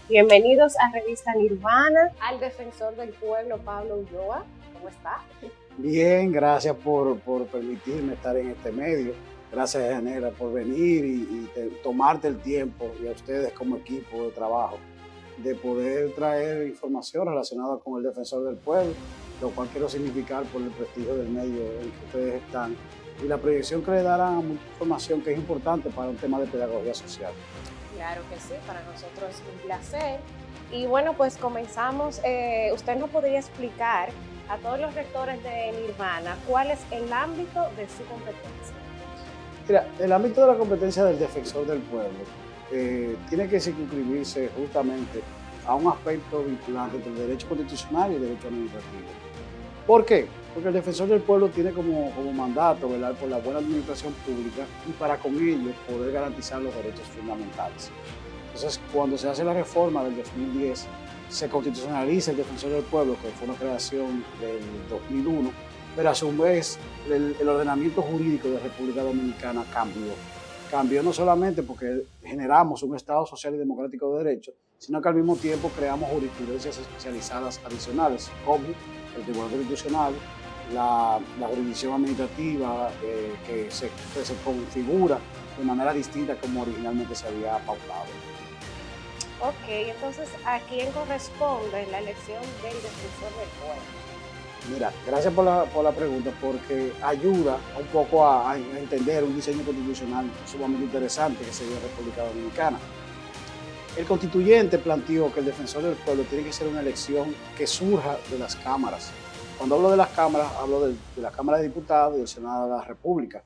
Bienvenidos a Revista Nirvana, al defensor del pueblo, Pablo Ulloa. ¿Cómo está? Bien, gracias por permitirme estar en este medio. Gracias, Janela, por venir y tomarte el tiempo, y a ustedes como equipo de trabajo, de poder traer información relacionada con el defensor del pueblo, lo cual quiero significar por el prestigio del medio en que ustedes están y la proyección que le darán mucha información que es importante para un tema de pedagogía social. Claro que sí, para nosotros es un placer. Y bueno, pues comenzamos. ¿Usted nos podría explicar a todos los rectores de Nirvana cuál es el ámbito de su competencia? Mira, el ámbito de la competencia del defensor del pueblo tiene que circunscribirse justamente a un aspecto vinculante entre el derecho constitucional y el derecho administrativo. ¿Por qué? Porque el defensor del pueblo tiene como mandato velar por la buena administración pública y para con ello poder garantizar los derechos fundamentales. Entonces, cuando se hace la reforma del 2010, se constitucionaliza el defensor del pueblo, que fue una creación del 2001, pero a su vez el ordenamiento jurídico de la República Dominicana cambió. Cambió no solamente porque generamos un Estado social y democrático de derecho, sino que al mismo tiempo creamos jurisprudencias especializadas adicionales, como el Tribunal Constitucional, la jurisdicción administrativa que se configura de manera distinta como originalmente se había pautado. Ok, entonces, ¿a quién corresponde la elección del defensor del pueblo? Mira, gracias por la pregunta, porque ayuda un poco a entender un diseño constitucional sumamente interesante que se dio en la República Dominicana. El constituyente planteó que el defensor del pueblo tiene que ser una elección que surja de las cámaras. Cuando hablo de las cámaras, hablo de la Cámara de Diputados y del Senado de la República.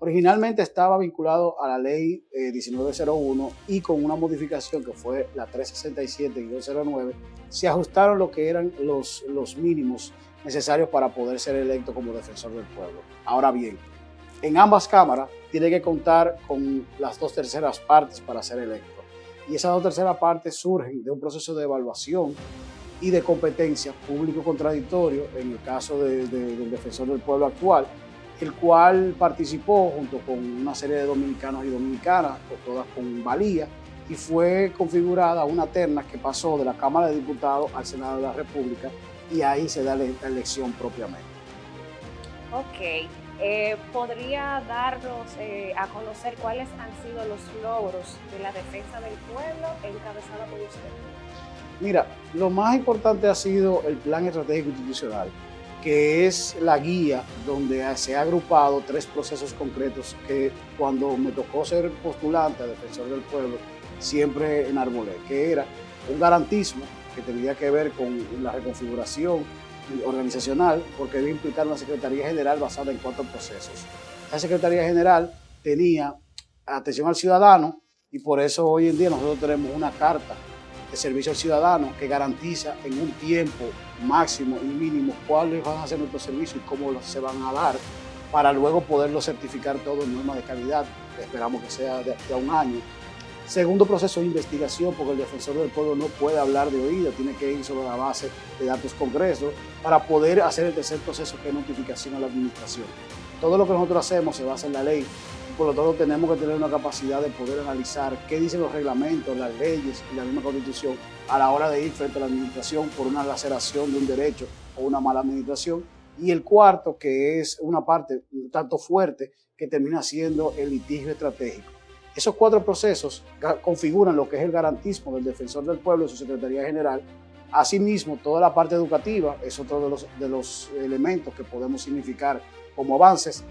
Originalmente estaba vinculado a la ley 1901 y con una modificación que fue la 367-09, se ajustaron lo que eran los mínimos necesarios para poder ser electo como defensor del pueblo. Ahora bien, en ambas cámaras tiene que contar con las 2/3 partes para ser electo. Y esas 2/3 partes surgen de un proceso de evaluación y de competencia público contradictorio en el caso del defensor del pueblo actual, el cual participó junto con una serie de dominicanos y dominicanas, todas con valía, y fue configurada una terna que pasó de la Cámara de Diputados al Senado de la República, y ahí se da la elección propiamente. Ok, ¿podría darnos a conocer cuáles han sido los logros de la defensa del pueblo encabezada por usted? Mira, lo más importante ha sido el Plan Estratégico Institucional, que es la guía donde se ha agrupado 3 procesos concretos que cuando me tocó ser postulante a defensor del pueblo siempre enarbolé, que era un garantismo que tenía que ver con la reconfiguración organizacional, porque debe implicar una Secretaría General basada en 4 procesos. Esa Secretaría General tenía atención al ciudadano y por eso hoy en día nosotros tenemos una carta de servicio al ciudadano que garantiza en un tiempo máximo y mínimo cuáles van a ser nuestros servicios y cómo se van a dar, para luego poderlo certificar todo en normas de calidad, que esperamos que sea de aquí a un año. Segundo proceso de investigación, porque el defensor del pueblo no puede hablar de oído, tiene que ir sobre la base de datos concretos para poder hacer el tercer proceso, que es notificación a la administración. Todo lo que nosotros hacemos se basa en la ley, y por lo tanto tenemos que tener una capacidad de poder analizar qué dicen los reglamentos, las leyes y la misma Constitución a la hora de ir frente a la administración por una laceración de un derecho o una mala administración. Y el cuarto, que es una parte un tanto fuerte, que termina siendo el litigio estratégico. Esos 4 procesos configuran lo que es el garantismo del defensor del pueblo y su Secretaría General. Asimismo, toda la parte educativa es otro de los elementos que podemos significar como avances,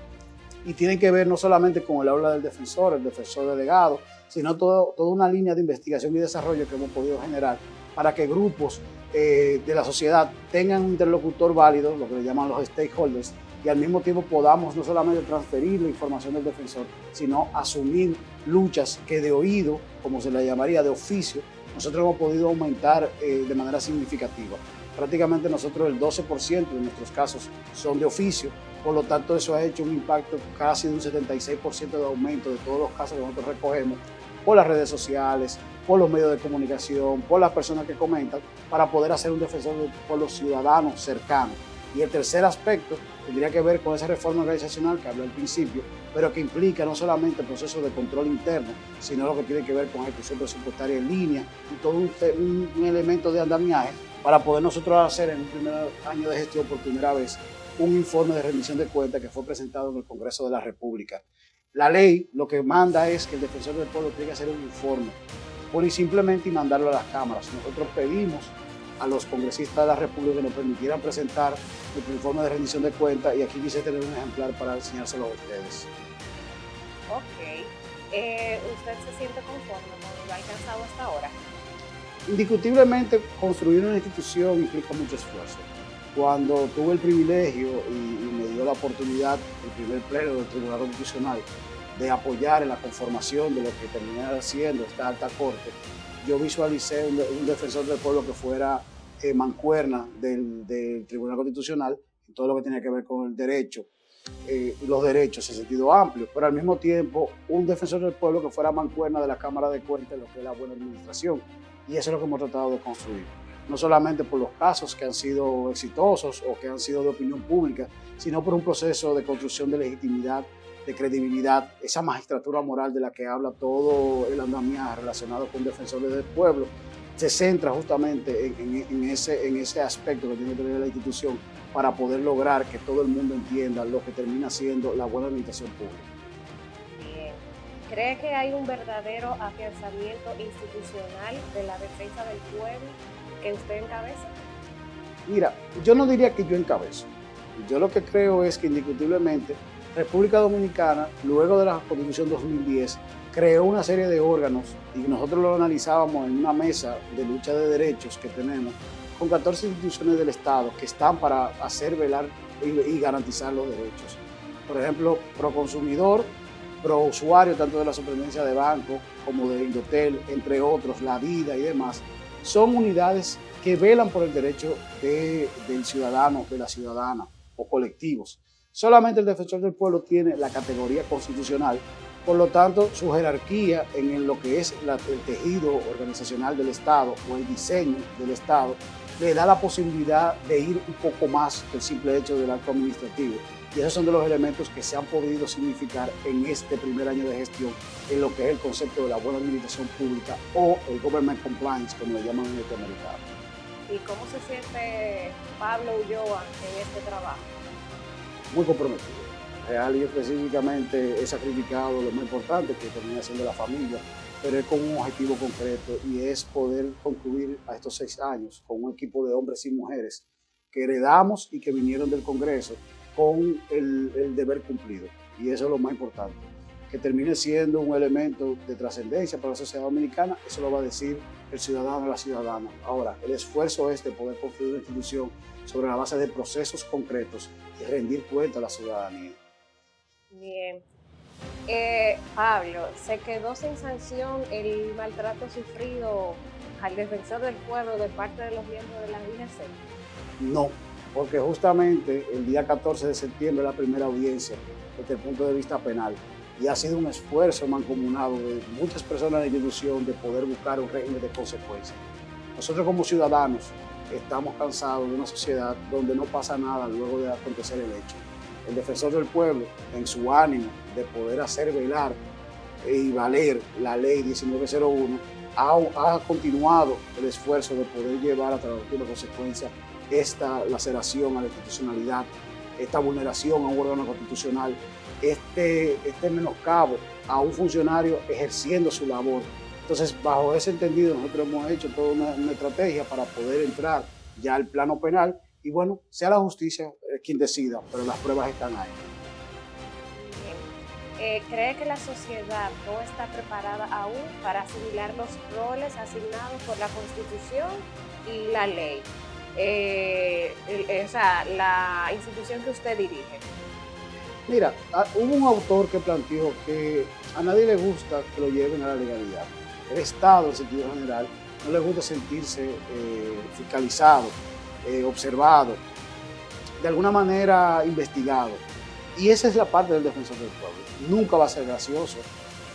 y tienen que ver no solamente con el aula del defensor, el defensor delegado, sino toda una línea de investigación y desarrollo que hemos podido generar para que grupos de la sociedad tengan un interlocutor válido, lo que le llaman los stakeholders, y al mismo tiempo podamos no solamente transferir la información del defensor, sino asumir luchas que de oído, como se le llamaría, de oficio, nosotros hemos podido aumentar de manera significativa. prácticamente nosotros el 12% de nuestros casos son de oficio, por lo tanto eso ha hecho un impacto casi de un 76% de aumento de todos los casos que nosotros recogemos por las redes sociales, por los medios de comunicación, por las personas que comentan, para poder hacer un defensor por los ciudadanos cercanos. Y el tercer aspecto tendría que ver con esa reforma organizacional que hablé al principio, pero que implica no solamente el proceso de control interno, sino lo que tiene que ver con ejecución presupuestaria en línea y todo un elemento de andamiaje para poder nosotros hacer en un primer año de gestión por primera vez un informe de rendición de cuentas que fue presentado en el Congreso de la República. La ley lo que manda es que el defensor del pueblo tiene que hacer un informe, pura y simplemente, y mandarlo a las cámaras. Nosotros pedimos a los congresistas de la República que nos permitieran presentar nuestro informe de rendición de cuentas y aquí quise tener un ejemplar para enseñárselo a ustedes. Ok. ¿Usted se siente conforme con lo alcanzado hasta ahora? Indiscutiblemente, construir una institución implica mucho esfuerzo. Cuando tuve el privilegio y me dio la oportunidad, el primer pleno del Tribunal Constitucional, de apoyar en la conformación de lo que terminé haciendo esta alta corte, yo visualicé un defensor del pueblo que fuera mancuerna del Tribunal Constitucional en todo lo que tenía que ver con el derecho, los derechos en sentido amplio, pero al mismo tiempo un defensor del pueblo que fuera mancuerna de la Cámara de Cuentas en lo que es la buena administración. Y eso es lo que hemos tratado de construir. No solamente por los casos que han sido exitosos o que han sido de opinión pública, sino por un proceso de construcción de legitimidad, de credibilidad, esa magistratura moral de la que habla todo el andamiaje relacionado con defensores del pueblo, se centra justamente en ese aspecto que tiene que tener la institución para poder lograr que todo el mundo entienda lo que termina siendo la buena administración pública. Bien. ¿Cree que hay un verdadero afianzamiento institucional de la defensa del pueblo que usted encabeza? Mira, yo no diría que yo encabezo. Yo lo que creo es que indiscutiblemente República Dominicana, luego de la Constitución 2010, creó una serie de órganos y nosotros lo analizábamos en una mesa de lucha de derechos que tenemos con 14 instituciones del Estado que están para hacer velar y garantizar los derechos. Por ejemplo, Proconsumidor, Prousuario, tanto de la Superintendencia de Banco como de Indotel, entre otros, La Vida y demás, son unidades que velan por el derecho del ciudadano, de la ciudadana o colectivos. Solamente el defensor del pueblo tiene la categoría constitucional, por lo tanto su jerarquía en lo que es el tejido organizacional del Estado o el diseño del Estado le da la posibilidad de ir un poco más que el simple hecho del acto administrativo. Y esos son de los elementos que se han podido significar en este primer año de gestión en lo que es el concepto de la buena administración pública o el government compliance, como le llaman en el norteamericano. ¿Y cómo se siente Pablo Ulloa en este trabajo? Muy comprometido. Real y específicamente he sacrificado lo más importante que termina siendo la familia, pero es con un objetivo concreto y es poder concluir a estos 6 años con un equipo de hombres y mujeres que heredamos y que vinieron del Congreso con el deber cumplido. Y eso es lo más importante. Que termine siendo un elemento de trascendencia para la sociedad dominicana, eso lo va a decir el ciudadano o la ciudadana. Ahora, el esfuerzo es de poder construir una institución sobre la base de procesos concretos y rendir cuenta a la ciudadanía. Bien. Pablo, ¿se quedó sin sanción el maltrato sufrido al defensor del pueblo de parte de los miembros de la DGC? No, porque justamente el día 14 de septiembre es la primera audiencia desde el punto de vista penal y ha sido un esfuerzo mancomunado de muchas personas de la institución de poder buscar un régimen de consecuencias. Nosotros como ciudadanos estamos cansados de una sociedad donde no pasa nada luego de acontecer el hecho. El defensor del pueblo, en su ánimo de poder hacer velar y valer la ley 1901, ha continuado el esfuerzo de poder llevar a través de la consecuencia esta laceración a la institucionalidad, esta vulneración a un órgano constitucional, este menoscabo a un funcionario ejerciendo su labor. Entonces, bajo ese entendido, nosotros hemos hecho toda una estrategia para poder entrar ya al plano penal y bueno, sea la justicia quien decida, pero las pruebas están ahí. Bien. ¿Cree que la sociedad no está preparada aún para asimilar los roles asignados por la Constitución y la ley? O sea, la institución que usted dirige. Mira, hubo un autor que planteó que a nadie le gusta que lo lleven a la legalidad. El Estado, en sentido general, no le gusta sentirse fiscalizado observado, de alguna manera investigado. Y esa es la parte del defensor del pueblo. Nunca va a ser gracioso,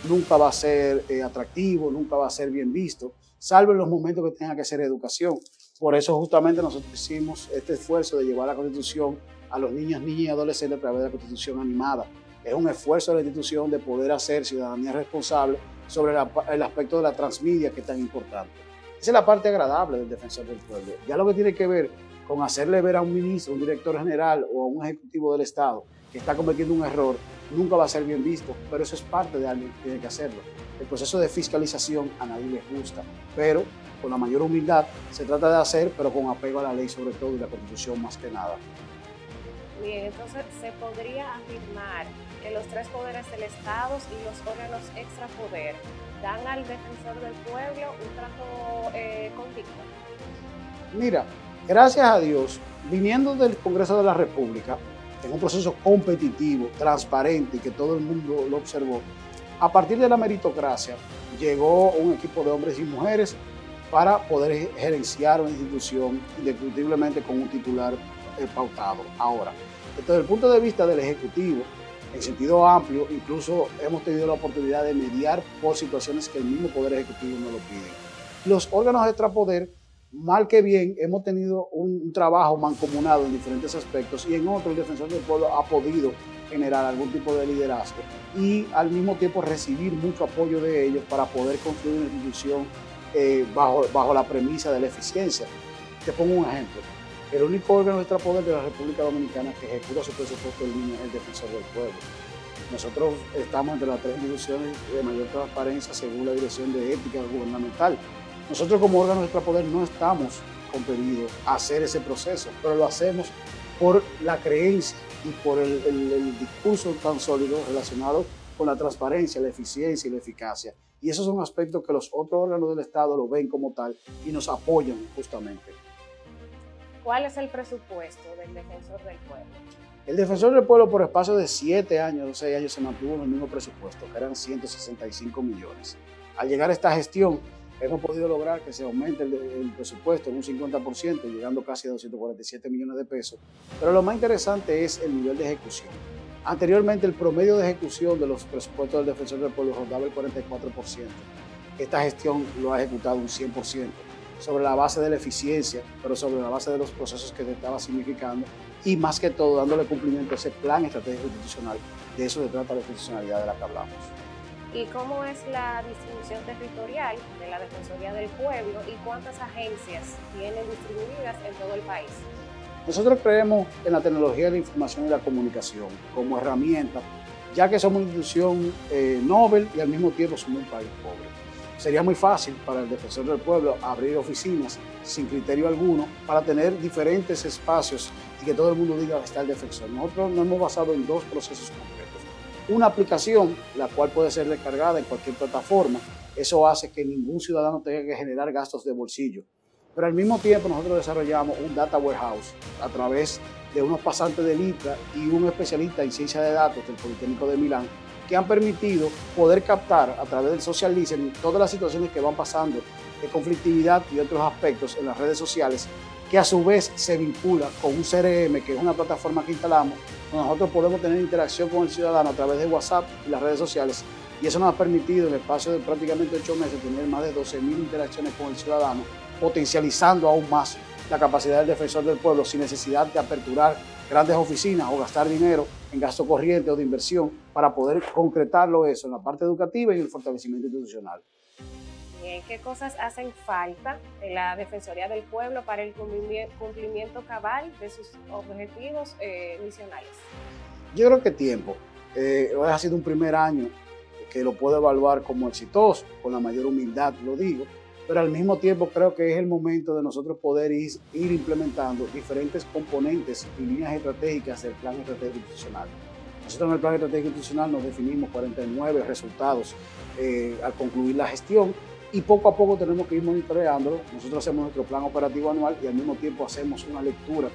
nunca va a ser atractivo, nunca va a ser bien visto, salvo en los momentos que tenga que ser educación. Por eso justamente nosotros hicimos este esfuerzo de llevar la Constitución a los niños, niñas y adolescentes a través de la Constitución animada. Es un esfuerzo de la institución de poder hacer ciudadanía responsable sobre el aspecto de la transmedia, que es tan importante. Esa es la parte agradable del defensor del pueblo. Ya lo que tiene que ver con hacerle ver a un ministro, un director general o a un ejecutivo del Estado que está cometiendo un error, nunca va a ser bien visto, pero eso es parte de alguien que tiene que hacerlo. El proceso de fiscalización a nadie le gusta, pero con la mayor humildad se trata de hacer, pero con apego a la ley sobre todo y la Constitución más que nada. Bien, entonces se podría afirmar que los tres poderes del Estado y los órganos extrapoder dan al defensor del pueblo un trato condigno. Mira, gracias a Dios, viniendo del Congreso de la República, en un proceso competitivo, transparente y que todo el mundo lo observó, a partir de la meritocracia llegó un equipo de hombres y mujeres para poder gerenciar una institución indiscutiblemente con un titular pautado. Ahora, desde el punto de vista del Ejecutivo, en sentido amplio, incluso hemos tenido la oportunidad de mediar por situaciones que el mismo Poder Ejecutivo no lo pide. Los órganos extrapoder, mal que bien, hemos tenido un trabajo mancomunado en diferentes aspectos y en otros el defensor del pueblo ha podido generar algún tipo de liderazgo y al mismo tiempo recibir mucho apoyo de ellos para poder construir una institución bajo la premisa de la eficiencia. Te pongo un ejemplo. El único órgano extrapoder de la República Dominicana que ejecuta su presupuesto en línea es el defensor del pueblo. Nosotros estamos entre las tres instituciones de mayor transparencia según la Dirección de Ética Gubernamental. Nosotros como órgano extrapoder no estamos compelidos a hacer ese proceso, pero lo hacemos por la creencia y por el discurso tan sólido relacionado con la transparencia, la eficiencia y la eficacia. Y esos son aspectos que los otros órganos del Estado lo ven como tal y nos apoyan justamente. ¿Cuál es el presupuesto del defensor del pueblo? El defensor del pueblo por espacio de 7 años o 6 años se mantuvo en el mismo presupuesto, que eran 165 millones. Al llegar a esta gestión, hemos podido lograr que se aumente el presupuesto en un 50%, llegando casi a 247 millones de pesos. Pero lo más interesante es el nivel de ejecución. Anteriormente, el promedio de ejecución de los presupuestos del defensor del pueblo rondaba el 44%. Esta gestión lo ha ejecutado un 100%, sobre la base de la eficiencia, pero sobre la base de los procesos que se estaba significando y más que todo dándole cumplimiento a ese plan estratégico institucional. De eso se trata la institucionalidad de la que hablamos. ¿Y cómo es la distribución territorial de la Defensoría del Pueblo y cuántas agencias tienen distribuidas en todo el país? Nosotros creemos en la tecnología de la información y la comunicación como herramienta, ya que somos una institución noble y al mismo tiempo somos un país pobre. Sería muy fácil para el defensor del pueblo abrir oficinas sin criterio alguno para tener diferentes espacios y que todo el mundo diga que está el defensor. Nosotros nos hemos basado en dos procesos concretos. Una aplicación, la cual puede ser descargada en cualquier plataforma. Eso hace que ningún ciudadano tenga que generar gastos de bolsillo. Pero al mismo tiempo nosotros desarrollamos un data warehouse a través de unos pasantes de ITRA y un especialista en ciencia de datos del Politécnico de Milán, que han permitido poder captar a través del social listening todas las situaciones que van pasando de conflictividad y otros aspectos en las redes sociales, que a su vez se vincula con un CRM, que es una plataforma que instalamos, donde nosotros podemos tener interacción con el ciudadano a través de WhatsApp y las redes sociales, y eso nos ha permitido en el espacio de prácticamente 8 meses tener más de 12.000 interacciones con el ciudadano, potencializando aún más la capacidad del defensor del pueblo sin necesidad de aperturar grandes oficinas o gastar dinero en gasto corriente o de inversión para poder concretarlo eso en la parte educativa y en el fortalecimiento institucional. Bien, ¿qué cosas hacen falta en la Defensoría del Pueblo para el cumplimiento cabal de sus objetivos misionales? Yo creo que tiempo. Hoy ha sido un primer año que lo puedo evaluar como exitoso, con la mayor humildad lo digo, pero al mismo tiempo creo que es el momento de nosotros poder ir implementando diferentes componentes y líneas estratégicas del plan estratégico institucional. Nosotros en el plan estratégico institucional nos definimos 49 resultados al concluir la gestión y poco a poco tenemos que ir monitoreándolo. Nosotros hacemos nuestro plan operativo anual y al mismo tiempo hacemos una lectura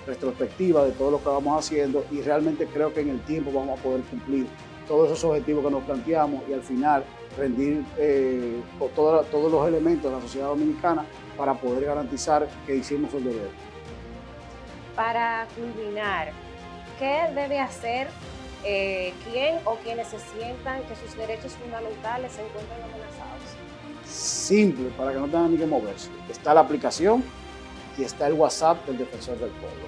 retrospectiva de todo lo que vamos haciendo y realmente creo que en el tiempo vamos a poder cumplir todos esos objetivos que nos planteamos y al final rendir todos los elementos de la sociedad dominicana para poder garantizar que hicimos el deber. Para culminar, ¿qué debe hacer quién o quienes se sientan que sus derechos fundamentales se encuentran amenazados? Simple, para que no tengan ni que moverse. Está la aplicación y está el WhatsApp del Defensor del Pueblo.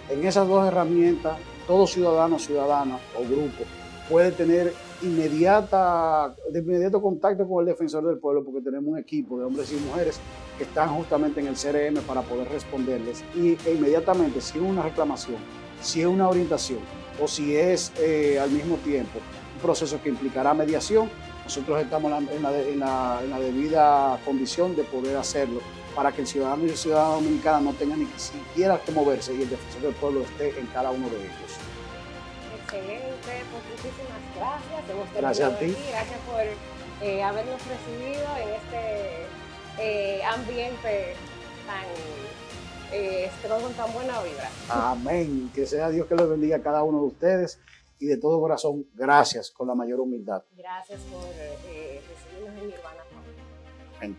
En esas dos herramientas, todo ciudadano, ciudadana o grupo puede tener de inmediato contacto con el Defensor del Pueblo, porque tenemos un equipo de hombres y mujeres que están justamente en el CRM para poder responderles e inmediatamente, si es una reclamación, si es una orientación o si es al mismo tiempo un proceso que implicará mediación, nosotros estamos en la debida condición de poder hacerlo para que el ciudadano y la ciudadana dominicana no tengan ni siquiera que moverse y el Defensor del Pueblo esté en cada uno de ellos. Excelente, pues muchísimas gracias. Gracias a ti. Gracias por habernos recibido en este ambiente tan con tan buena vibra. Amén. Que sea Dios que los bendiga a cada uno de ustedes y de todo corazón, gracias con la mayor humildad. Gracias por recibirnos en Nirvana. Amén.